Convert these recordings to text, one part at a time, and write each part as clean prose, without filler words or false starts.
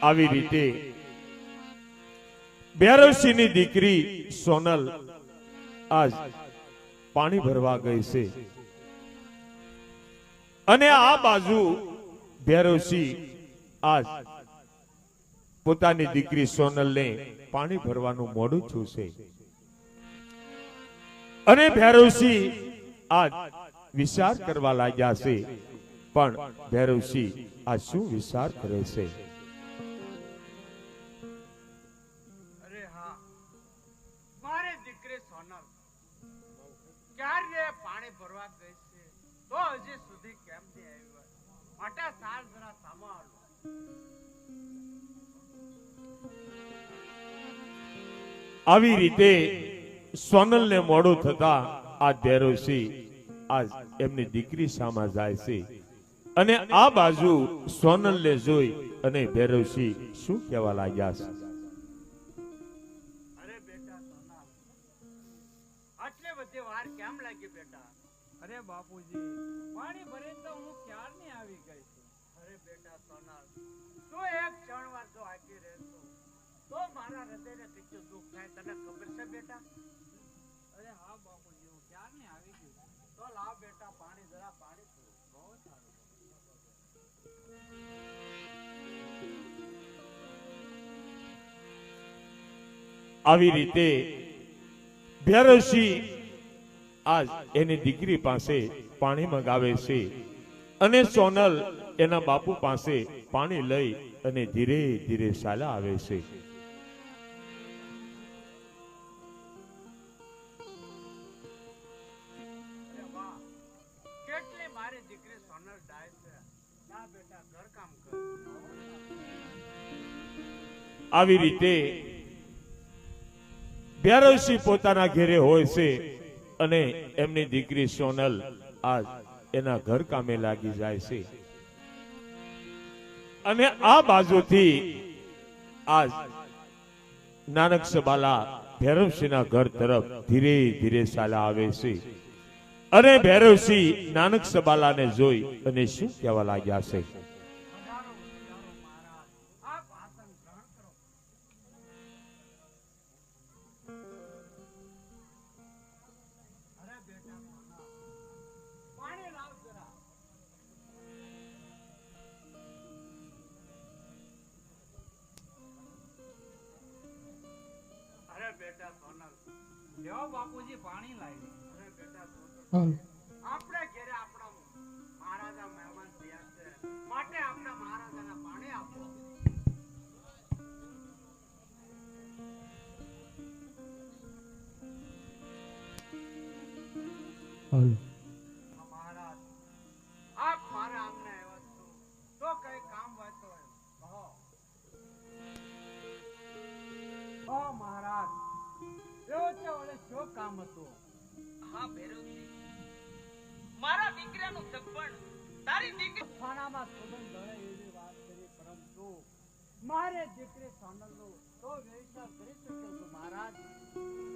આવી રીતે ભૈરવસિંહની દીકરી સોનલ આજ પાણી ભરવા ગઈ છે અને આ બાજુ ભૈરવસિંહ આજ પોતાની દીકરી સોનલને પાણી ભરવાનું મોડું થયું છે અને ભૈરવસિંહ આજ વિચાર કરવા લાગ્યા છે પણ ભૈરવસિંહ આ શું વિચાર કરે છે? અરે હા, મારી દીકરી સોનલ ક્યારે પાણી ભરવા ગઈ છે તો હજી સુધી કેમ નહીં આવી હોય? માટે સાર જરા સામો આવો. આવી રીતે સોનલને મોડું થતા આ ભૈરવસિંહ આજ એમની દીકરી સામે જાય છે અને આ બાજુ સોનલને જોઈ અને ભૈરવસિંહ શું કહેવા લાગ્યા છે? અરે બેટા સોનલ, આટલી બધી વાર કેમ લાગી બેટા? અરે બાપુજી, પાણી ભરીને તો હું ક્યારની આવી ગઈ છું. અરે બેટા સોનલ, તું એક ક્ષણ વાર જો આખી રહેતો તો મારા હૃદયને કેટલું દુઃખ થાય તને ખબર છે બેટા? અરે હા બાપુજી, હું ક્યારની આવી ગઈ. તો લાવ બેટા પાણી, જરા પાણી પીવું. બહુ સારું. આવી રીતે ભૈરવસિંહ આજ એની દીકરી પાસે પાણી મંગાવે છે અને સોનલ એના બાપુ પાસે પાણી લઈ અને ધીરે ધીરે ચાલ્યા આવે છે. અરે વાહ, કેટલી મારી દીકરી સોનલ ડાય છે. ના બેટા, ઘર કામ કર. આવી રીતે ભૈરવસિંહ પોતાના ઘેરે હોય છે અને એમની દીકરી સોનલ આજ એના ઘર કામે લાગી જાય છે અને આ બાજુથી આજ નાનક સબાલા ભૈરવસિંહના ઘર તરફ ધીરે ધીરે ચાલ્યા આવે છે અને ભૈરવસિંહ નાનક સબાલાને જોઈ અને શું કહેવા લાગ્યા છે? બેટા સોનલ, લ્યો બાપુજી પાણી લાવી. અરે બેટા સોનલ, આપણે ઘરે આપણા મહારાજા મહેમાન થયા છે માટે આપણે મહારાજાને પાણી આપો. મહારાજ, આપ મારા આંગણે આવ્યા છો તો કઈ કામ વાતો હોય કહો. ઓ મહારાજ, એવો છે ઓલે શું કામ હતું? હા ભૈરવસિંહ, મારા દીકરાનું સગપણ તારી દીકરી ખાનામાં સુગંધ ધળે એવી વાત કરી, પરંતુ મારે દીકરી સોનલનો તો વ્યવસાય કરી શક્યો છું મહારાજ.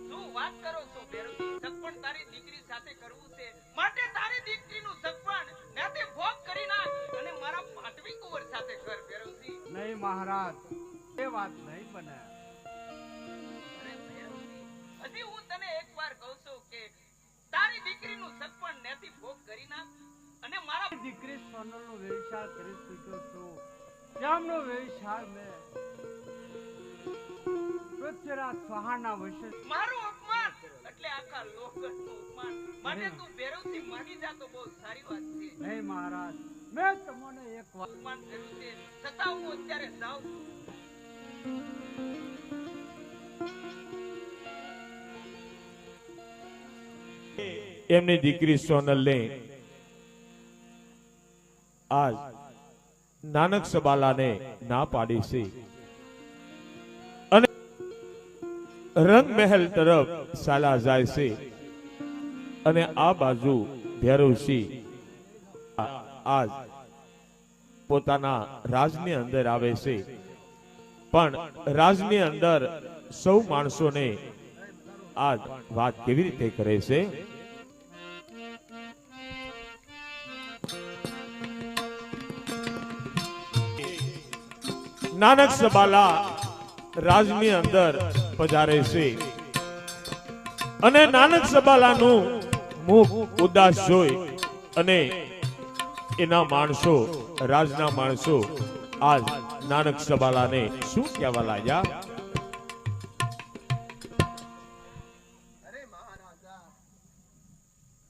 શું વાત કરો છો ભૈરવસિંહ? સગપણ તારી દીકરી સાથે કરવું છે માટે તારી દીકરીનું સગપણ નાતે ભોગ કરી નાખ અને મારા પાટવી કુંવર સાથે કર ભૈરવસિંહ. નહીં મહારાજ, એ વાત નહીં બને. અરે ભૈરવસિંહ, હજી હું તને એકવાર કહું છું કે તારી દીકરીનું સગપણ નાતે ભોગ કરી નાખ અને મારા દીકરી સોનલનો વ્યવસાય કરી શક્યો છું. તેમનો વ્યવસાય મેં પૃથ્વીરાજ ચૌહાણના વશે. મારું અપમાન એટલે આખા લોકનું અપમાન માટે તું ભૈરવસિંહ માની જા તો બહુ સારી વાત છે. નહીં મહારાજ, મેં તમને એક વાત અપમાન કર્યું છે છતાં હું અત્યારે જાઉં છું. એમની દીકરી સોનલને આજ નાનક સબાલાને ના પાડી છે અને રંગ મહેલ તરફ ચાલ્યા જાય છે અને આ બાજુ ભૈરવસિંહ આજ પોતાના રાજની અંદર આવે છે પણ રાજની અંદર સૌ માણસોને આ વાત કેવી રીતે કરે છે? નાનક સબાલા રાજની અંદર પધારે છે અને નાનક સબાલાનું મુખ ઉદાસ જોઈ અને એના માણસો, રાજના માણસો આજ નાનક સબાલાને શું કહેવા લાગ્યા? અરે મહારાજા,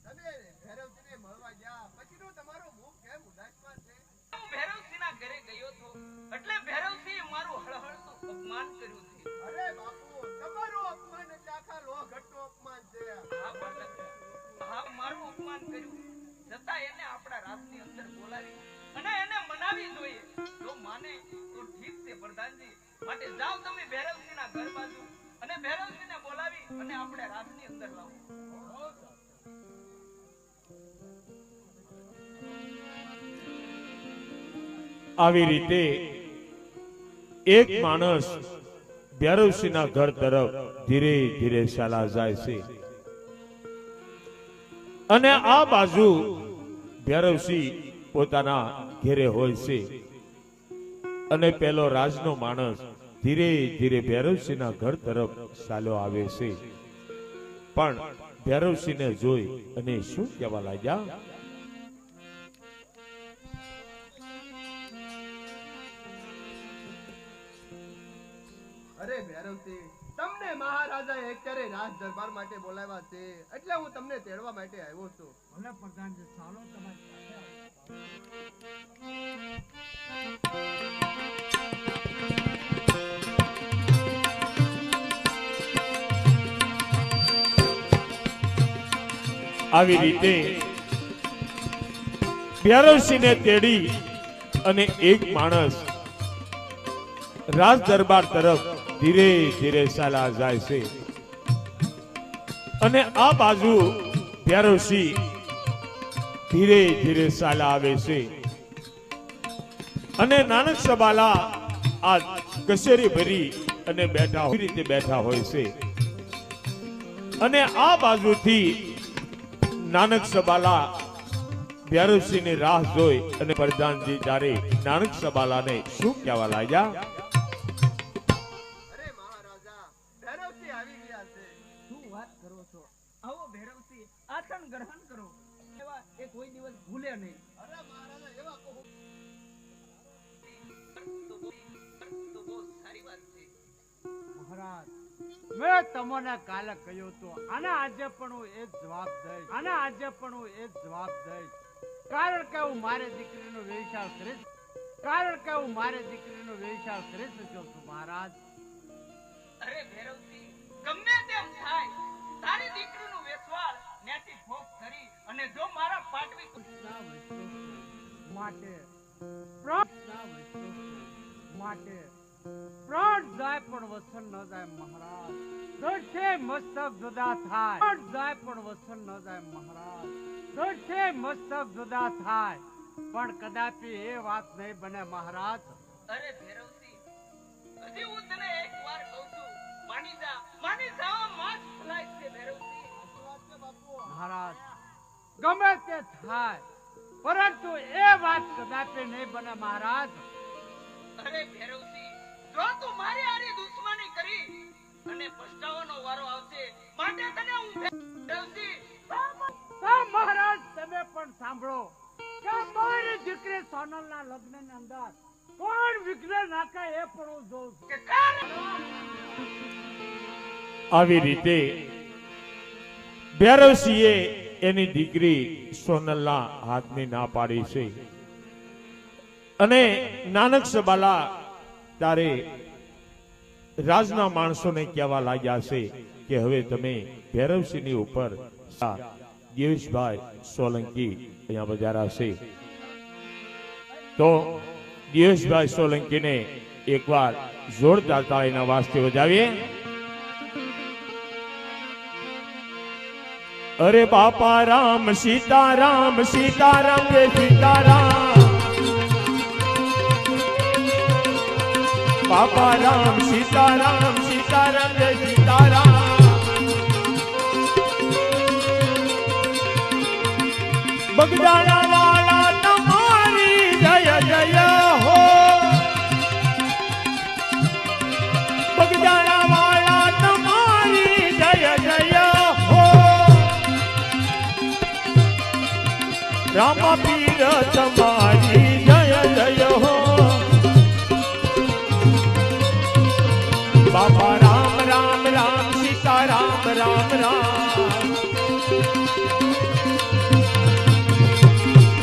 તમે ભૈરવજીને મળવા ગયા પછીનું તમારું મુખ કેમ ઉદાસમાં છે? હું ભૈરવસિંહના ઘરે ગયો તો એટલે ભૈરવસિંહે મારું હળહળતું અપમાન કર્યું છે. અરે બાપુ, તમારું અપમાન એટલે આખા લોહગઢનું અપમાન છે. હા બાળક, હા મારું અપમાન કર્યું છતાં એને આપણા રાજની અંદર બોલાવી અને એને મનાવી જોઈએ. જો માને તો ઠીક છે પ્રધાનજી, માટે જાઓ તમે ભૈરવસિંહના ઘર બાજુ અને ભૈરવસિંહને બોલાવી અને આપણે રાજની અંદર લાવો. આવી રીતે એક માણસ ભૈરવસિંહના ઘર તરફ ધીરે ધીરે ચાલા જાય છે અને આ બાજુ ભૈરવસિંહ પોતાના ઘેરે હોય છે અને પેલો રાજનો માણસ ધીરે ધીરે ભૈરવસિંહના ઘર તરફ ચાલ્યો આવે છે. પણ ભૈરવસિંહને જોઈ અને શું કહેવા લાગ્યા? અરે ભૈરવસિંહ, તમને મહારાજાએ અત્યારે રાજ દરબાર માટે બોલાવ્યા છે એટલે હું તમને તેડવા માટે આવ્યો છું. ભલે પ્રધાનજી, ચાલો તમારી સાથે. આવી રીતે ભૈરવસિંહને તેડી અને એક માણસ રાજ દરબાર તરફ ધીરે ધીરે ચાલા જાય છે અને આ બાજુ ભૈરવસિંહ ધીરે ધીરે ચાલા આવે છે અને નાનક સબાલા આ કચેરી ભરી અને બેઠા રીતે બેઠા હોય છે અને આ બાજુથી નાનક સબાલા ભૈરવસિંહની રાહ જોઈ અને પ્રધાનજી ત્યારે નાનક સબાલાને શું કહેવા લાગ્યા? અરે મહારાજા, ભૈરવસિંહ આવી ગયા છે. શું વાત કરો છો? આવો ભૈરવસિંહ, આસન ગ્રહણ કરો. એવા એ કોઈ દિવસ ભૂલે નહીં. અરે મહારાજા, એવા કહો. તો બહુ સારી વાત છે. મહારાજ, મેં તમને કાલે કહ્યું તો આના આજે પણ હું એ જ જવાબ દઈશ. કારણ કે હું મારી દીકરીનો વ્યવસાય કરીશ. શક્યો છું મહારાજ. અરે ભૈરવસિંહ, ગમે તેમ થાય, તારી દીકરીનું વેસવાળ ન્યાથી ભોગ કરી અને જો મારા પાટવી માટે પ્રાણ જાય પણ વસન ન જાય મહારાજ. દોષે મસ્તક જુદા થાય, પ્રાણ જાય પણ વસન ન જાય મહારાજ. દોષે મસ્તક જુદા થાય પણ કદાપી એ વાત નહીં બને મહારાજ. અરે ભૈરવસિંહ, હજી હું તને એક વાર કહું છું, માની જા માં જ ભલાઈ છે ભૈરવસિંહ. મહારાજ, ગમે તે થાય પરંતુ એ વાત કદાપી નહીં બને મહારાજ. અરે ભૈરવસિંહ, જો તું મારી હારી દુશ્મની કરી અને પસ્તાવાનો વારો આવશે, માટે તને હું ભૈરવસિંહ તો મહારાજ તમે પણ સાંભળો કે મારી દીકરી સોનલના લગ્નની અંદર કોણ વિઘ્ન નાખે એ પણ હું જોઉં છું. કે કર આવી રીતે ભૈરવસિંહે એની દીકરી સોનલના હાથની ના પાડી છે અને નાનક સબાલા તારે રાજના માણસોને કહેવા લાગ્યા છે કે હવે તમે ભૈરવસિંહની ઉપર ગિરીશભાઈ સોલંકી અહીંયા બજારા છે તો ગિરીશભાઈ સોલંકીને એકવાર જોરદાર તાળીના વાસ્તે બજાવીએ. અરે બાપા રામ સીતારામ સીતારામ જય સીતારામ, બાપા રામ સીતારામ સીતારામ જય સીતારામ. બગદાણા વાળા તમારી જય જય હો, જય તમારી જય જય હો બાપા રામ રામ રામ સીતા રામ રામ રામ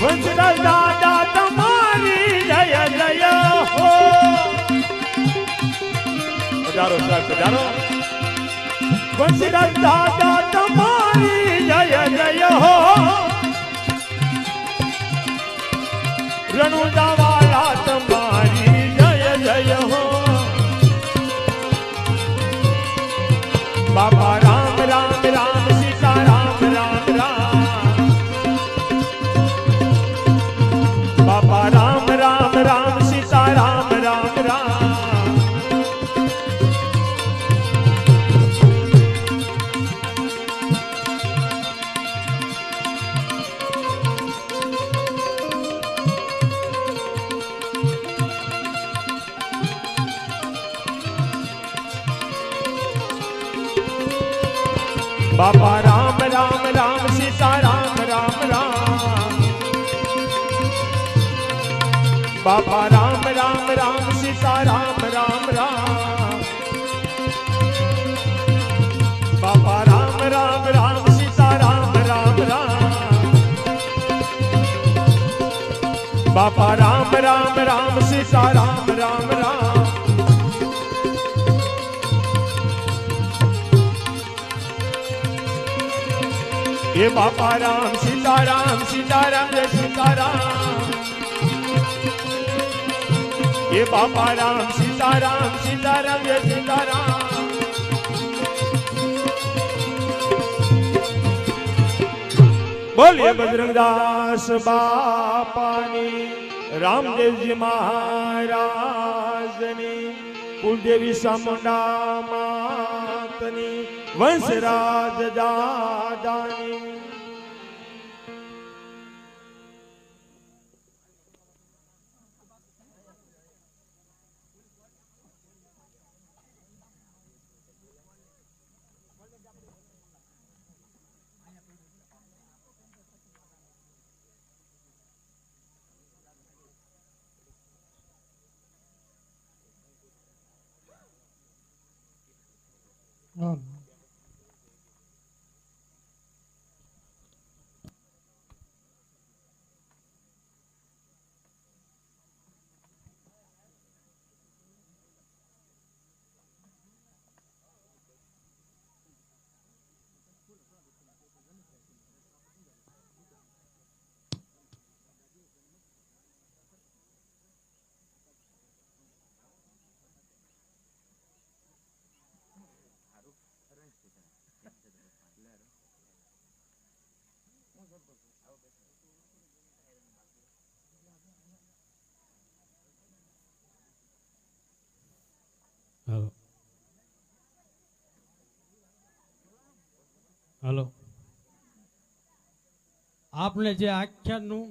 વંશરાજ દાદા તમારી જય જય હો પધારો સાહેબ પધારો વંશરાજ દાદા તમારી જય જય હો રણુજા વાલા તમારી જય જય હો બાપા રામ રામ રામ સીતા રામ રામ રામ બાપા રામ રામ રામ સીતા રામ રામ રામ બાપા રામ રામ રામ સીતા રામ રામ રામ બાપા રામ રામ રામ સીતા રામ રામ રામ બાપા રામ રામ રામ સીતા રામ રામ રામ બાપા રામ રામ રામ સીતા રામ રામ રામ ये बापा राम सीताराम सीताराम जय सीताराम ये बापा राम सीताराम सीताराम जय सीताराम बोलिए बजरंगदास बापानी रामदेव जी महाराजनी कुलदेवी चामुंडा मातनी वंशराज दादानी હલો આપને જે આખ્યાનનું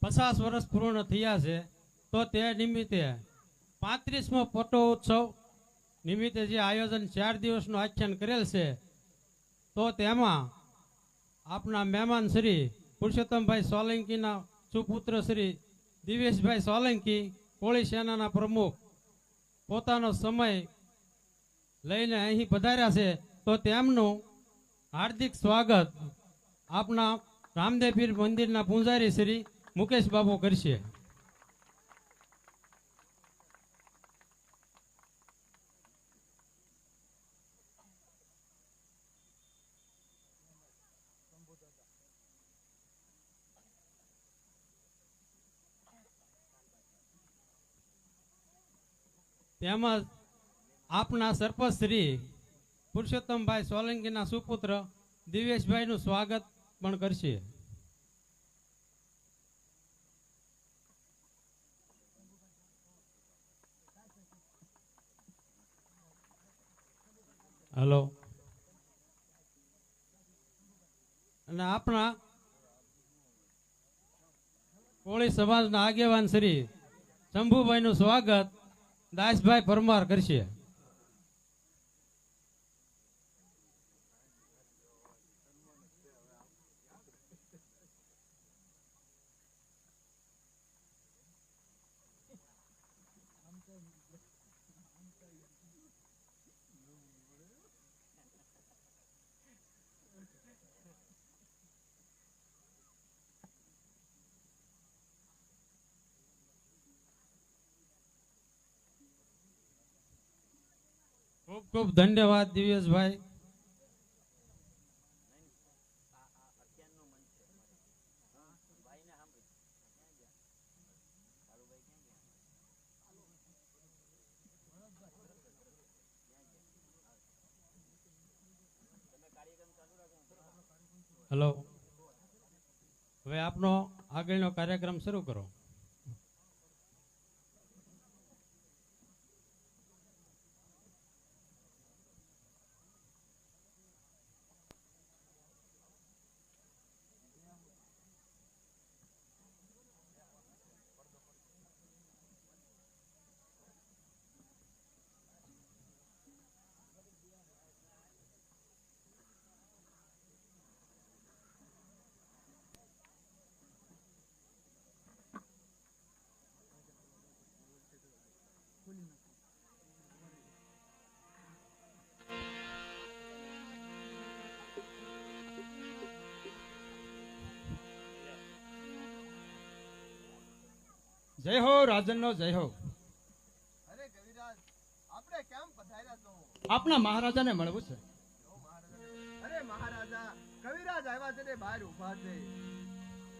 50 વર્ષ પૂર્ણ થયા છે તો તે નિમિત્તે 35મો પટોત્સવ નિમિત્તે જે આયોજન 4 દિવસનું આખ્યાન કરેલ છે તો તેમાં આપના મહેમાન શ્રી પુરુષોત્તમભાઈ સોલંકીના સુપુત્ર શ્રી દિવેશભાઈ સોલંકી કોળી સેનાના પ્રમુખ પોતાનો સમય લઈને અહીં પધાર્યા છે તો તેમનું હાર્દિક સ્વાગત આપના રામદેવપીર મંદિરના પૂજારી શ્રી મુકેશ બાબુ કરશે. તેમજ આપના સરપંચ શ્રી પુરુષોત્તમભાઈ સોલંકીના સુપુત્ર દિવેશભાઈનું સ્વાગત પણ કરશે. હલો અને આપણા કોળી સમાજના આગેવાન શ્રી શંભુભાઈનું સ્વાગત દાસભાઈ પરમાર કરશે. ખૂબ ખૂબ ધન્યવાદ દિવ્યેશભાઈ. હેલો, હવે આપનો આગળનો કાર્યક્રમ શરૂ કરો. જય હો રાજનનો જય હો. અરે કવિરાજ, આપણે કેમ પધાર્યા છો? આપના મહારાજાને મળવું છે. અરે મહારાજા, કવિરાજ આવ્યા છે ને બહાર ઊભા છે.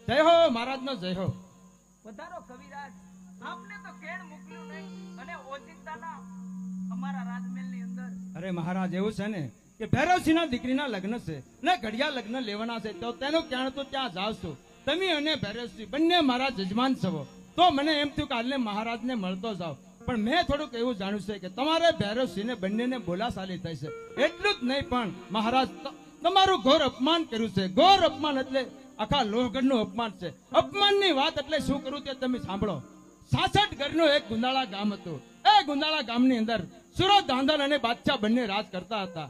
જય હો મહારાજનો જય હો. પધારો કવિરાજ. આપને તો કેણ મોકલ્યું નહીં અને ઓચિંતાના અમારા રાજમહેલની અંદર. અરે મહારાજ, એવું છે ને કે ભૈરવસિંહના દીકરીના લગ્ન છે ને ઘડિયા લગ્ન લેવાના છે, તો તેનું ક્યાં તો ત્યાં જાવ છું. તમે અને ભૈરવસિંહ બંને મારા જજમાન છો, તો મને એમ થયું કે હાલને મહારાજને મળતો જાવ. પણ મેં થોડુંક એવું જાણ્યું છે કે તમારે ભૈરવસિંહને બંનેને બોલાશાલી થઈ છે. એટલું જ નહીં પણ મહારાજ તમારું ઘોર અપમાન કર્યું છે. ઘોર અપમાન એટલે આખા લોહગઢનું અપમાન છે. અપમાનની વાત એટલે શું કરું તે તમે સાંભળો. 66 ઘરનું એક ગુંદાળા ગામ હતું. એ ગુંદાળા ગામની અંદર સુરત ધાંધલ અને બાદશાહ બંને રાજ કરતા હતા.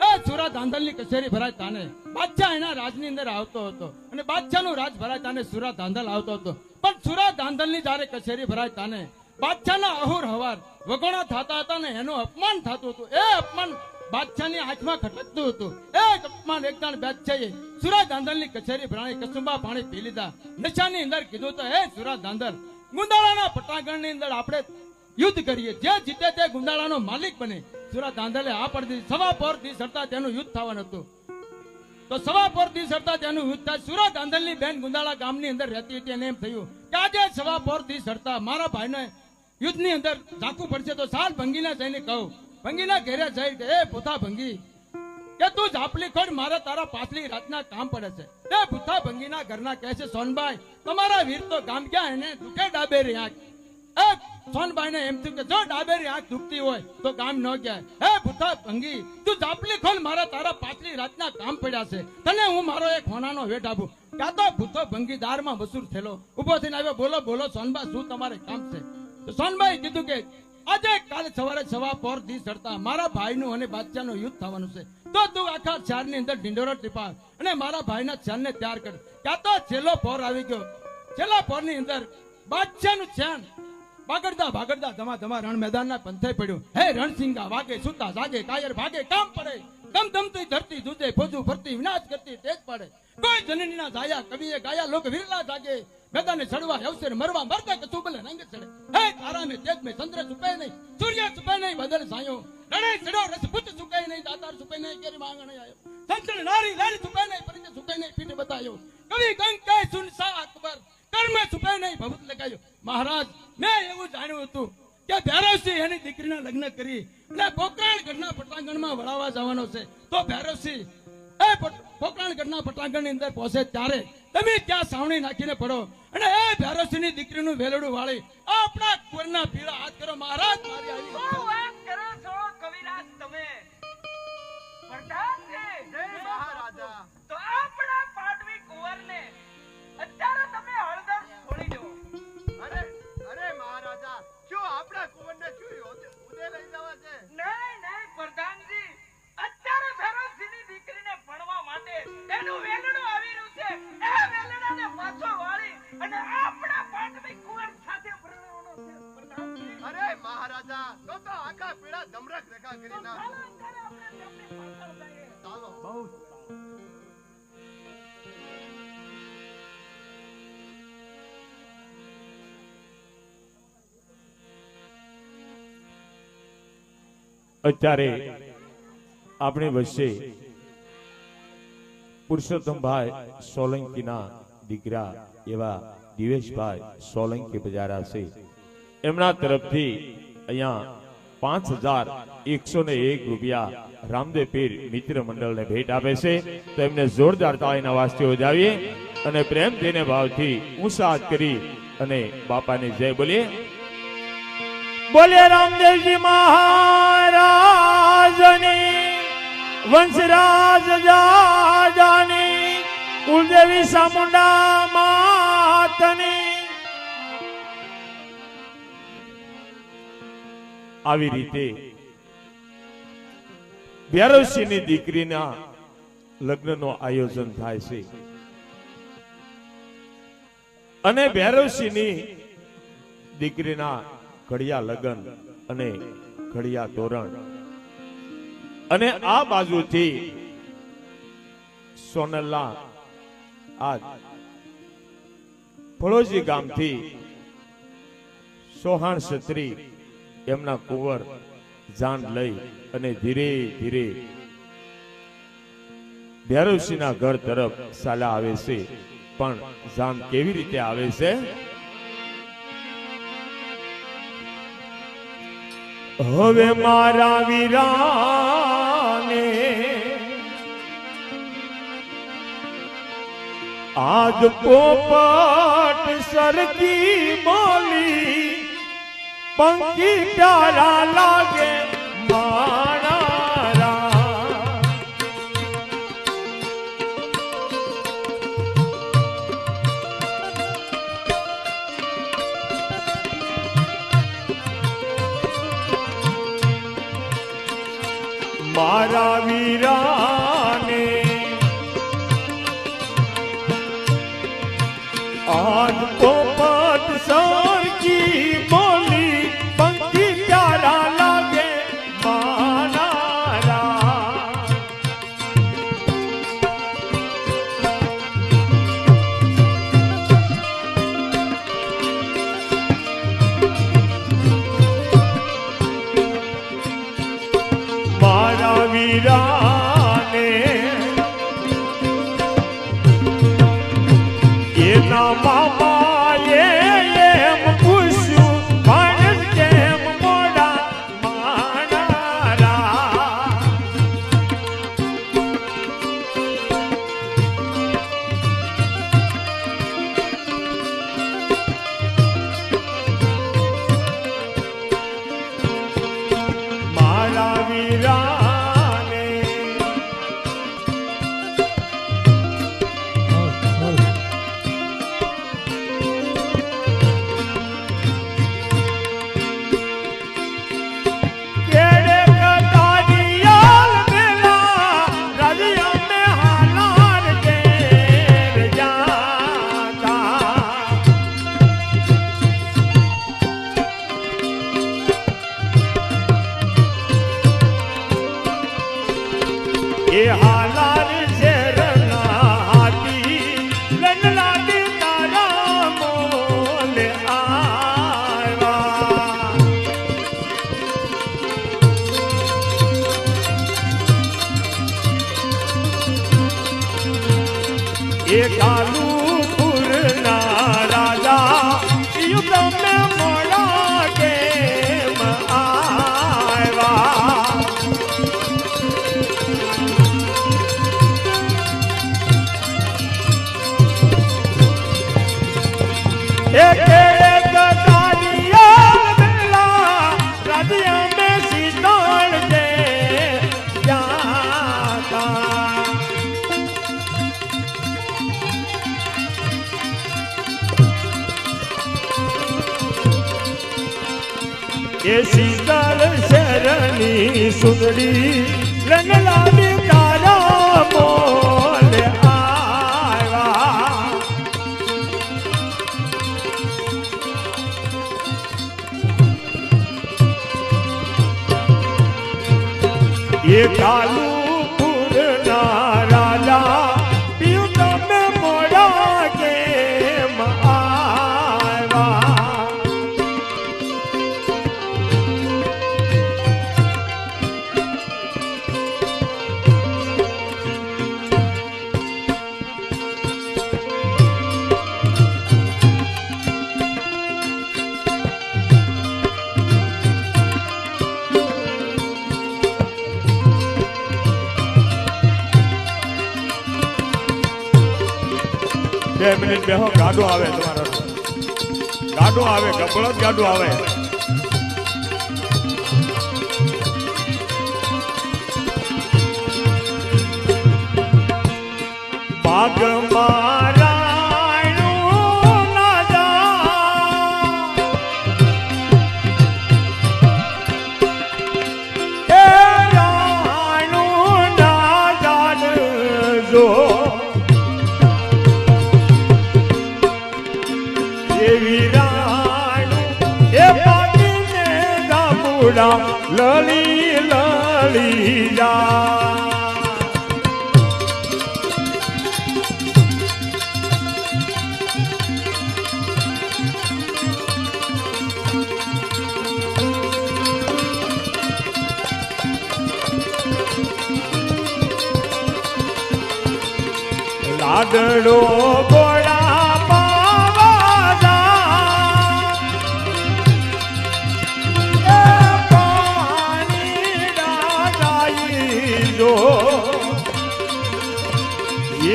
એ સુરત ધાંધલની કચેરી ભરાય તાને બાદશાહ એના રાજની અંદર આવતો હતો અને બાદશાહનું રાજ ભરાય તાને સુરત ધાંધલ આવતો હતો. પણ સુરત ધાંધલની જ્યારે કચેરી ભરાય તાને બાદશાહના અહોર હવાર વગોણા થતા હતા ને એનું અપમાન થતું હતું. એ અપમાન બાદશાહની આંખમાં ખટકતું હતું. એ અપમાન એક જણ બાદશાહે સુરત ધાંધલની કચેરી ભરાણી કસુંબા પાણી પી લીધા. નશાની અંદર કીધું તો હે સુરત ધાંધલ, ગુંદાળાના પટાગણની અંદર આપણે યુદ્ધ કરીએ, જે જીતે તે ગુંદાળાનો માલિક બને. સુરત ધાંધલે આ પડી દીધી. સવા પોર દી સરતા તેનું યુદ્ધ થવાનું હતું. તો સવા પોર દી સરતા તેનું યુદ્ધ થાય. સુરત ધાંધલની બેન ગુંદાળા ગામની અંદર રહેતી હતી અને એમ થયું કે આજે સવા પોર દી સરતા મારા ભાઈને યુદ્ધની અંદર ઝાકવું પડશે, તો સાલ ભંગીને જઈને કહું. ભંગીના ઘેરે જઈ કે એ પોતા ભંગી કે તું ઝાપલી ખોડ, મારે તારા પાછલી રાતના કામ પડે છે. એ ભૂથા ભંગીના ઘરના કહે છે સોનબાઈ તમારા વીર તો ગામ ગયા એને દુખે ડાબેરી આંખ. એ સોનબાઈ ને એમ થયું કે જો ડાબેરી આંખ દુખતી હોય તો ગામ ન ગયા. હે ભૂથા ભંગી તું ઝાપલી ખોલ, મારા તારા પાછલી રાતના કામ પડ્યા છે, તને હું મારો એક હોનાનો વેટ આપું. કાં તો ભૂથો ભંગી દારમાં મસૂર થયેલો ઉભો થઈને આવ્યો. બોલો બોલો સોનબા, શું તમારે કામ છે? તો સોનબાઈ કીધું કે આજે કાલે સવારે સવા પોર દી ચડતા મારા ભાઈનું અને બાદશાહનું યુદ્ધ થવાનું છે, તો તું આખા ચારની અંદર ઢીંડોરો ટીપા અને મારા ભાઈના ચારને તૈયાર કર. ક્યાં તો છેલ્લો પોર આવી ગયો. છેલ્લા પોરની અંદર બાદશાહનું ચાન ભાગડતા ભાગડતા ધમા રણ મેદાનના પંથે પડ્યું. હે રણસિંગા વાગે, સુતા જાગે, કાયર ભાગે, કામ પડે, દમ દમતી ધરતી જુજે, ફોજુ ફરતી વિનાશ કરતી તેજ પડે. કોઈ જનનીના જાયા કવિએ ગાયા, લોક વિરલા જાગે, મેદાને ચડવા અવસર મરવા મરદે કશું ભલે રંગ ચડે. હે તારા મેં તેજ મેં ચંદ્ર છુપે નહીં, સૂર્ય છુપે નહીં, બદલ સાયો રણે ચડો રસપુત છુપે નહીં, દાતાર છુપે નહીં, કેરી માંગણ આયો. સંસણ નારી નારી છુપે નહીં, પરિચય છુપે નહીં, પીઠ બતાયો. કવિ કંકે સુનસા અકબર, કર્મે છુપે નહીં, ભભૂત લગાયો. મહારાજ, મેં એવું જાણ્યું હતું કે ભૈરવસિંહ એની દીકરીના લગ્ન કરી અને પોકરાણગઢના પટાંગણમાં વળાવવા જવાનો છે. તો ભૈરવસિંહ એ પોકરાણગઢના પટાંગણની અંદર પહોંચે ત્યારે તમે ત્યાં સાવણી નાખીને પડો અને એ ભૈરવસિંહની દીકરીનું વેલડું વાળી આપણા કુંવરના પીળા હાથ કરો. મહારાજ, મારી આવી શું વાત કરો છો કવિરાજ તમે? પ્રધાનજી, જય મહારાજા. તો આપણા પાડવી કુંવરને અત્યારે તમે હળદર છોડી દો. અરે અરે મહારાજા, શું આપણા કુંવરને શું ઉદય લઈ જવા છે? નહીં નહીં પ્રધાનજી, અત્યારે ભૈરવસિંહની દીકરીને ભણવા માટે એનું વેલણું આવી રહ્યું છે. એ વેલણાને પાછો વાળી અને આપણા પાડવી કુંવર સાથે ભણવાનો છે પ્રધાનજી. અરે મહારાજા તો આખા પીળા ધમરક રેખા કરી નાખ. ચાલો અત્યારે આપણે તેમની પાછળ જઈએ. ચાલો. બહુ અત્યારે આપણી વચ્ચે પુરુષોત્તમભાઈ સોલંકીના દીકરા એવા દિવેશભાઈ સોલંકી પધાર્યા છે. એમના તરફથી અહીંયા 5101 રૂપિયા રામદેવ પીર મિત્ર મંડળને ભેટ આપે છે. તો એમને જોરદાર તાળીના વાસ્તે વધાવીએ અને પ્રેમથી ને ભાવથી ઊંચા હાથ કરી અને બાપાની જય બોલીએ. બોલે રામદેવજી મહારાજની, વંશરાજ જાજાની, કુલદેવી ચામુંડા માતની. આવી રીતે ભૈરવસિંહની દીકરીના લગ્નનો આયોજન થાય છે અને ભૈરવસિંહની દીકરીના ઘડિયા લગન અને ઘડિયા તોરણ અને આ બાજુથી સોનલના આ ફળોજી ગામથી સોહાણ ક્ષત્રી એમના કુંવર જાન લઈ અને ધીરે ધીરે ભૈરવસિંહના ઘર તરફ ચાલ્યા આવે છે. પણ જાન કેવી રીતે આવે છે? હવે મારા વીરાને આજ પોપટ સરકી બોલી, પંખી પ્યારા લાગે મારા. મારા વીરાને આજ પોપટ સરકી બોલી, પંખી પ્યારા લાગે મારા. મારા વીરાને એના મામાએ એમ પૂછ્યું, માણસ કેમ મોડા માનારા. મારા વીરાને કેડે કટારિયાલ મેલા રાજ્ય મે હાલાર ઘેર જાતા. એ હાલાર શેરના હાથી લનલાડી તારા મોલે આવ્યા. એ કાલુપુરના રાજા યુદ્ધ મે મોડા કેમ આવ્યા. એક એક તાળીયા મેલા રાજ્ય મે શીતળ દે જાતા. એ શીતળ શરણી સુંદરી લનલાડી તારા મોલે આવ્યા. એ કાલુપુરના રાજા પીયું તમે મોડા કેમ આવ્યા? બે મિનિટ બેહો, ગાડો આવે તમારો, ગાડો આવે, બળદ ગાડો આવે. પાગ મારાયણું ના જા, એ રાયણું ના જાણજો. લલી લલી જા. લાડડો ગોળા પાવા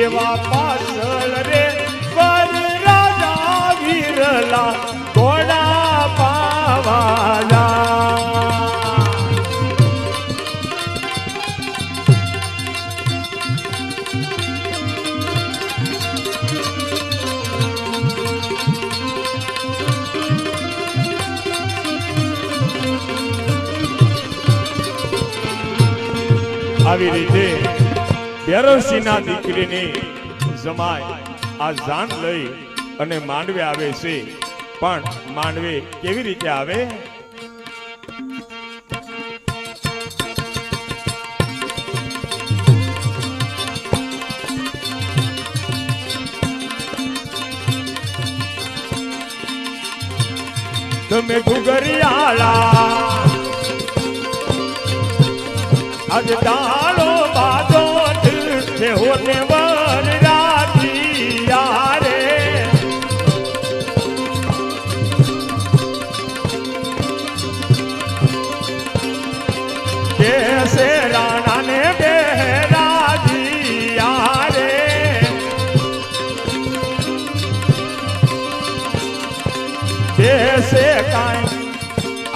એવા પાછળ રે પર રાજા વીરલા ઘોડા પાવાલા. આવી રીતે બેરોસીના દીકરીની જમાય આ જાન લઈ અને માંડવે આવે છે. પણ માંડવે કેવી રીતે આવે? તમે ઘુઘરિયાળા આજ ડાળો બાજો હોને વર રાધિયા રે. કેસે રાણા ને બેરાધિયા રે. દેશે કાંઈ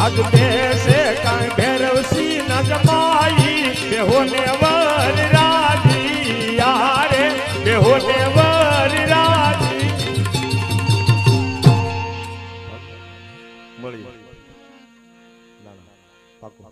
આજ દેશે કાંઈ ભૈરવસિંહ ન જમાઈ બેહોને વર રાધિયા રે. બેહોને વર રાધી મળી પાકો.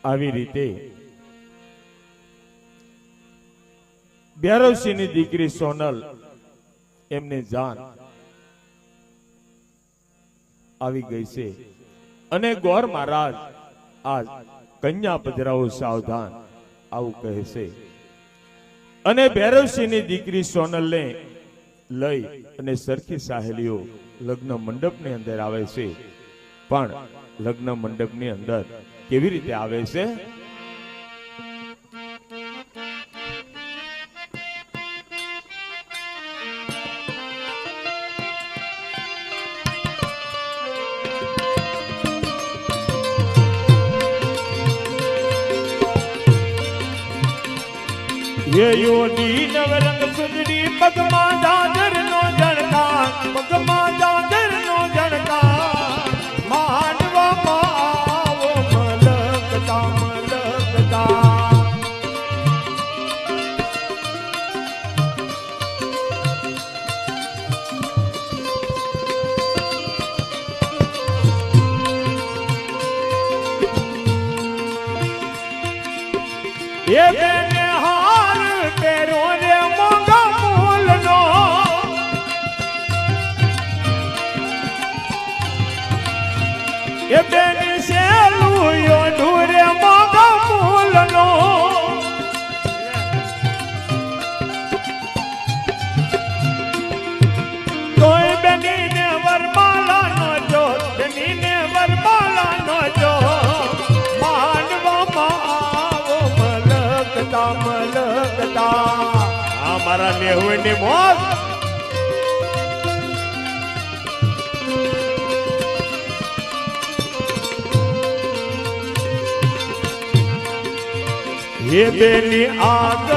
આવી રીતે ભૈરવસિંહની દીકરી સોનલ એમની જાન આવી ગઈ છે અને ગોર મહારાજ આજ કન્યા પધરાવો સાવધાન આવું કહે છે અને ભૈરવસિંહની દીકરી સોનલને લઈ અને સરખી સાહેલીઓ લગ્ન મંડપની અંદર આવે છે પણ લગ્ન મંડપની અંદર કેવી રીતે આવે છે? ये योनी नवरंग सुंदरी पगमा जागर नो जड़का पगमा जागर नो जड़का मानवा मावो मलकता मलकता ये बेने हार तेरो रे मोगा मूल नो ये बेने सेलू यो ढूरे मोगा मूल नो तोय बेनी ने वरमाला नो जो बेनी ने वरमाला नो जो मानवा मावो मलकता मलकता हमारा नेहुनी मोज ये बेनी आग